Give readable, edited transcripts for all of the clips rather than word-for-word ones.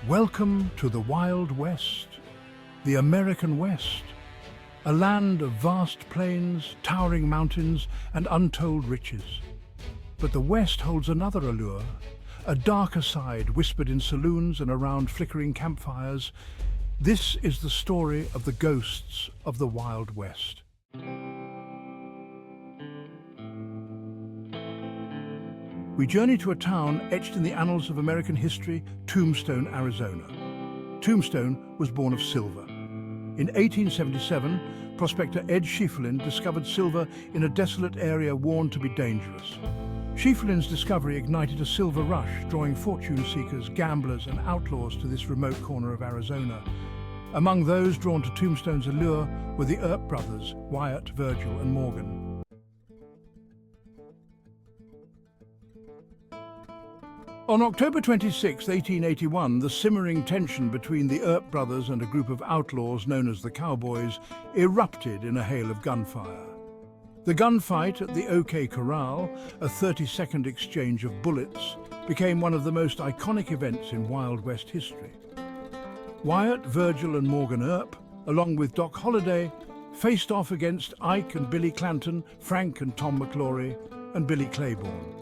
Welcome to the Wild West, the American West, a land of vast plains, towering mountains, and untold riches. But the West holds another allure, a darker side whispered in saloons and around flickering campfires. This is the story of the ghosts of the Wild West. We journey to a town etched in the annals of American history, Tombstone, Arizona. Tombstone was born of silver. In 1877, prospector Ed Schieffelin discovered silver in a desolate area warned to be dangerous. Schieffelin's discovery ignited a silver rush, drawing fortune seekers, gamblers, and outlaws to this remote corner of Arizona. Among those drawn to Tombstone's allure were the Earp brothers, Wyatt, Virgil, and Morgan. On October 26, 1881, the simmering tension between the Earp brothers and a group of outlaws known as the Cowboys erupted in a hail of gunfire. The gunfight at the OK Corral, a 30-second exchange of bullets, became one of the most iconic events in Wild West history. Wyatt, Virgil and Morgan Earp, along with Doc Holliday, faced off against Ike and Billy Clanton, Frank and Tom McClory, and Billy Claiborne.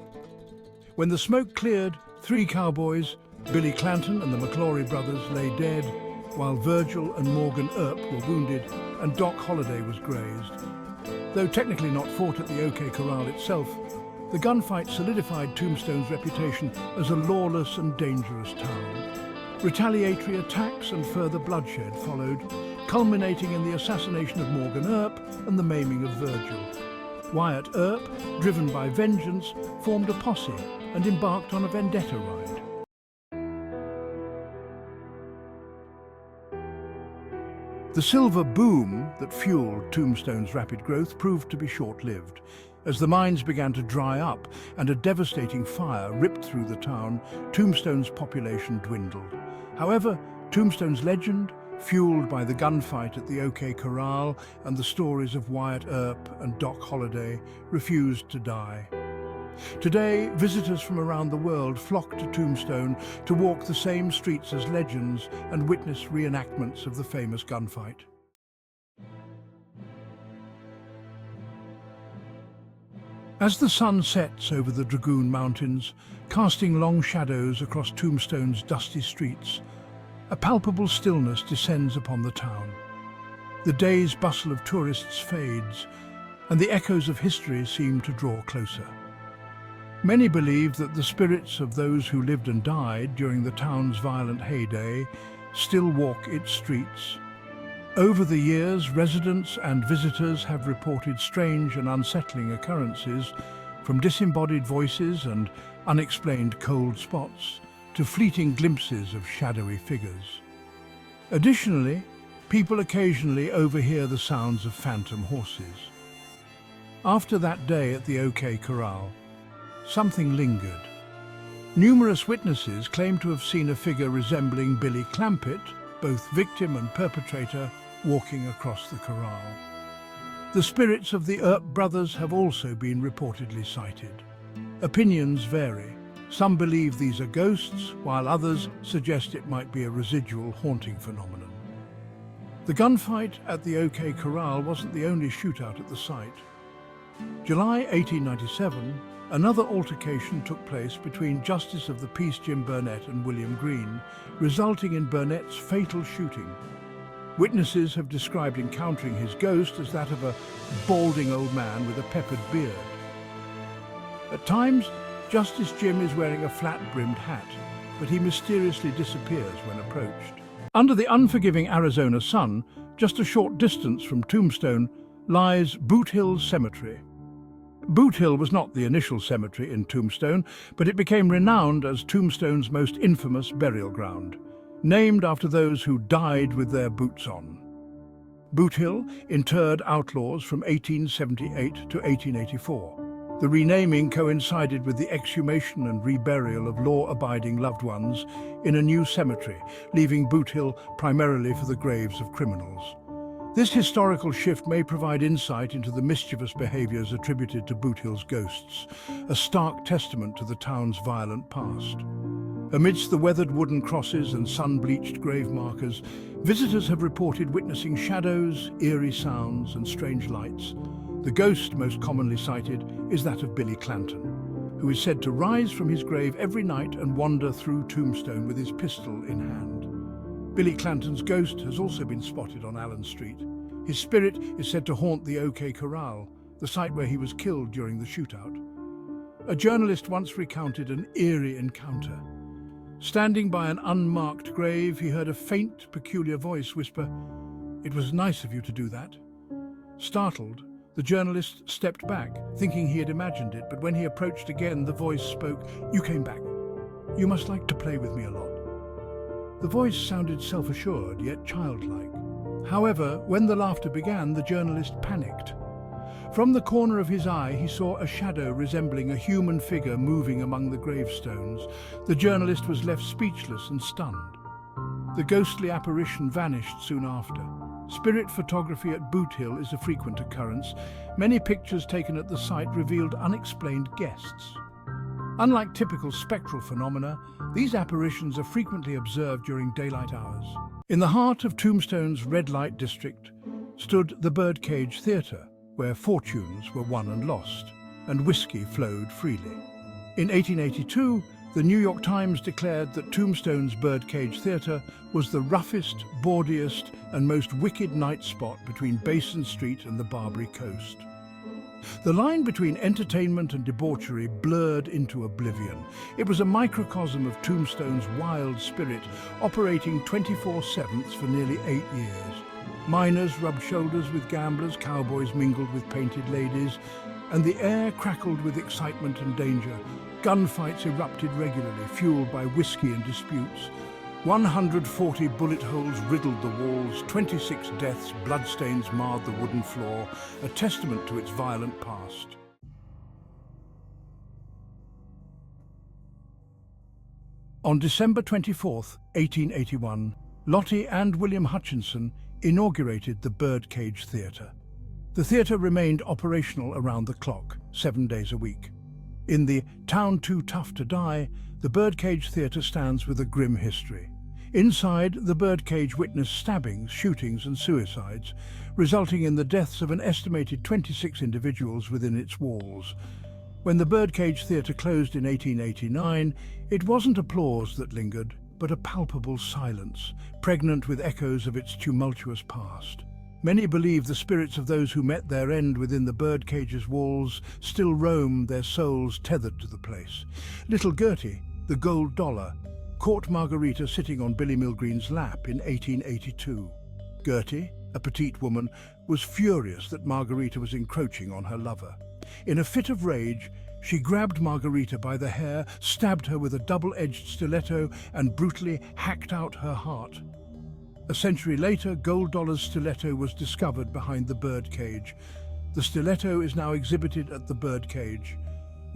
When the smoke cleared, three cowboys, Billy Clanton and the McClory brothers, lay dead, while Virgil and Morgan Earp were wounded and Doc Holliday was grazed. Though technically not fought at the OK Corral itself, the gunfight solidified Tombstone's reputation as a lawless and dangerous town. Retaliatory attacks and further bloodshed followed, culminating in the assassination of Morgan Earp and the maiming of Virgil. Wyatt Earp, driven by vengeance, formed a posse and embarked on a vendetta ride. The silver boom that fueled Tombstone's rapid growth proved to be short-lived. As the mines began to dry up and a devastating fire ripped through the town, Tombstone's population dwindled. However, Tombstone's legend, fueled by the gunfight at the OK Corral and the stories of Wyatt Earp and Doc Holliday, refused to die. Today, visitors from around the world flock to Tombstone to walk the same streets as legends and witness reenactments of the famous gunfight. As the sun sets over the Dragoon Mountains, casting long shadows across Tombstone's dusty streets, a palpable stillness descends upon the town. The day's bustle of tourists fades, and the echoes of history seem to draw closer. Many believe that the spirits of those who lived and died during the town's violent heyday still walk its streets. Over the years, residents and visitors have reported strange and unsettling occurrences, from disembodied voices and unexplained cold spots to fleeting glimpses of shadowy figures. Additionally, people occasionally overhear the sounds of phantom horses. After that day at the OK Corral, something lingered. Numerous witnesses claim to have seen a figure resembling Billy Clampett, both victim and perpetrator, walking across the corral. The spirits of the Earp brothers have also been reportedly sighted. Opinions vary. Some believe these are ghosts, while others suggest it might be a residual haunting phenomenon. The gunfight at the OK Corral wasn't the only shootout at the site. July 1897, another altercation took place between Justice of the Peace Jim Burnett and William Green, resulting in Burnett's fatal shooting. Witnesses have described encountering his ghost as that of a balding old man with a peppered beard. At times, Justice Jim is wearing a flat-brimmed hat, but he mysteriously disappears when approached. Under the unforgiving Arizona sun, just a short distance from Tombstone, lies Boothill Cemetery. Boothill was not the initial cemetery in Tombstone, but it became renowned as Tombstone's most infamous burial ground, named after those who died with their boots on. Boothill interred outlaws from 1878 to 1884. The renaming coincided with the exhumation and reburial of law-abiding loved ones in a new cemetery, leaving Boothill primarily for the graves of criminals. This historical shift may provide insight into the mischievous behaviors attributed to Boothill's ghosts, a stark testament to the town's violent past. Amidst the weathered wooden crosses and sun-bleached grave markers, visitors have reported witnessing shadows, eerie sounds and strange lights. The ghost most commonly cited is that of Billy Clanton, who is said to rise from his grave every night and wander through Tombstone with his pistol in hand. Billy Clanton's ghost has also been spotted on Allen Street. His spirit is said to haunt the OK Corral, the site where he was killed during the shootout. A journalist once recounted an eerie encounter. Standing by an unmarked grave, he heard a faint, peculiar voice whisper, "It was nice of you to do that." Startled, the journalist stepped back, thinking he had imagined it, but when he approached again, the voice spoke, "You came back. You must like to play with me a lot." The voice sounded self-assured, yet childlike. However, when the laughter began, the journalist panicked. From the corner of his eye, he saw a shadow resembling a human figure moving among the gravestones. The journalist was left speechless and stunned. The ghostly apparition vanished soon after. Spirit photography at Boothill is a frequent occurrence. Many pictures taken at the site revealed unexplained guests. Unlike typical spectral phenomena, these apparitions are frequently observed during daylight hours. In the heart of Tombstone's red light district stood the Birdcage Theatre, where fortunes were won and lost, and whiskey flowed freely. In 1882, the New York Times declared that Tombstone's Birdcage Theatre was the roughest, bawdiest, and most wicked night spot between Basin Street and the Barbary Coast. The line between entertainment and debauchery blurred into oblivion. It was a microcosm of Tombstone's wild spirit, operating 24/7 for nearly 8 years. Miners rubbed shoulders with gamblers, cowboys mingled with painted ladies, and the air crackled with excitement and danger. Gunfights erupted regularly, fueled by whiskey and disputes. 140 bullet holes riddled the walls, 26 deaths, bloodstains marred the wooden floor, a testament to its violent past. On December 24, 1881, Lottie and William Hutchinson inaugurated the Birdcage Theatre. The theatre remained operational around the clock, 7 days a week. In the Town Too Tough to Die, the Birdcage Theatre stands with a grim history. Inside, the birdcage witnessed stabbings, shootings and suicides, resulting in the deaths of an estimated 26 individuals within its walls. When the Birdcage Theatre closed in 1889, it wasn't applause that lingered, but a palpable silence, pregnant with echoes of its tumultuous past. Many believe the spirits of those who met their end within the birdcage's walls still roam, their souls tethered to the place. Little Gertie, the gold dollar, caught Margarita sitting on Billy Milgreen's lap in 1882. Gertie, a petite woman, was furious that Margarita was encroaching on her lover. In a fit of rage, she grabbed Margarita by the hair, stabbed her with a double-edged stiletto, and brutally hacked out her heart. A century later, Gold Dollar's stiletto was discovered behind the birdcage. The stiletto is now exhibited at the birdcage.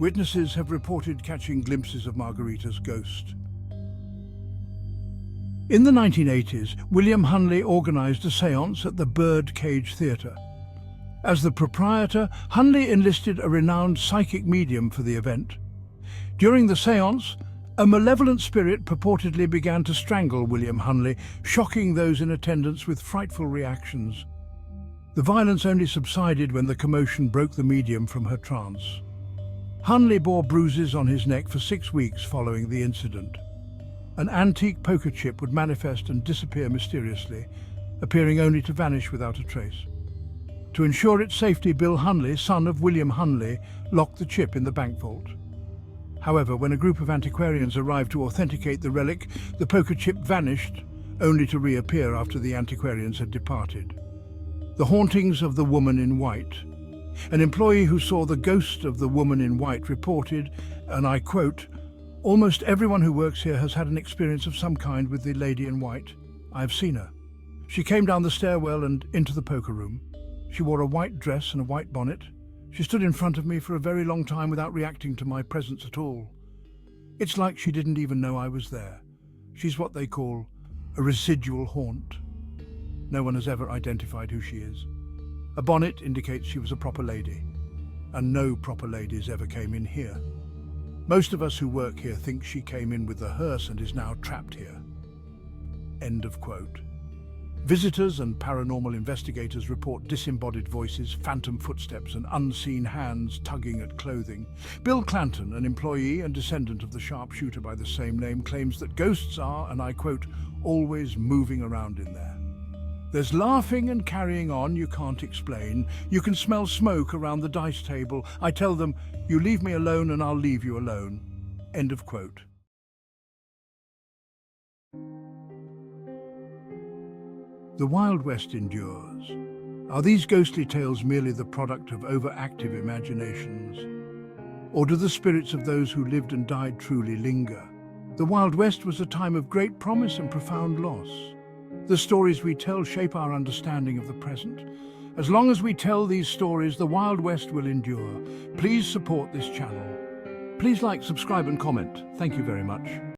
Witnesses have reported catching glimpses of Margarita's ghost. In the 1980s, William Hunley organised a séance at the Birdcage Theatre. As the proprietor, Hunley enlisted a renowned psychic medium for the event. During the séance, a malevolent spirit purportedly began to strangle William Hunley, shocking those in attendance with frightful reactions. The violence only subsided when the commotion broke the medium from her trance. Hunley bore bruises on his neck for 6 weeks following the incident. An antique poker chip would manifest and disappear mysteriously, appearing only to vanish without a trace. To ensure its safety, Bill Hunley, son of William Hunley, locked the chip in the bank vault. However, when a group of antiquarians arrived to authenticate the relic, the poker chip vanished, only to reappear after the antiquarians had departed. The hauntings of the woman in white. An employee who saw the ghost of the woman in white reported, and I quote, "Almost everyone who works here has had an experience of some kind with the lady in white. I've seen her. She came down the stairwell and into the poker room. She wore a white dress and a white bonnet. She stood in front of me for a very long time without reacting to my presence at all. It's like she didn't even know I was there. She's what they call a residual haunt. No one has ever identified who she is. A bonnet indicates she was a proper lady, and no proper ladies ever came in here. Most of us who work here think she came in with a hearse and is now trapped here." End of quote. Visitors and paranormal investigators report disembodied voices, phantom footsteps, and unseen hands tugging at clothing. Bill Clanton, an employee and descendant of the sharpshooter by the same name, claims that ghosts are, and I quote, "always moving around in there. There's laughing and carrying on you can't explain. You can smell smoke around the dice table. I tell them, you leave me alone and I'll leave you alone." End of quote. The Wild West endures. Are these ghostly tales merely the product of overactive imaginations? Or do the spirits of those who lived and died truly linger? The Wild West was a time of great promise and profound loss. The stories we tell shape our understanding of the present. As long as we tell these stories, the Wild West will endure. Please support this channel. Please like, subscribe and comment. Thank you very much.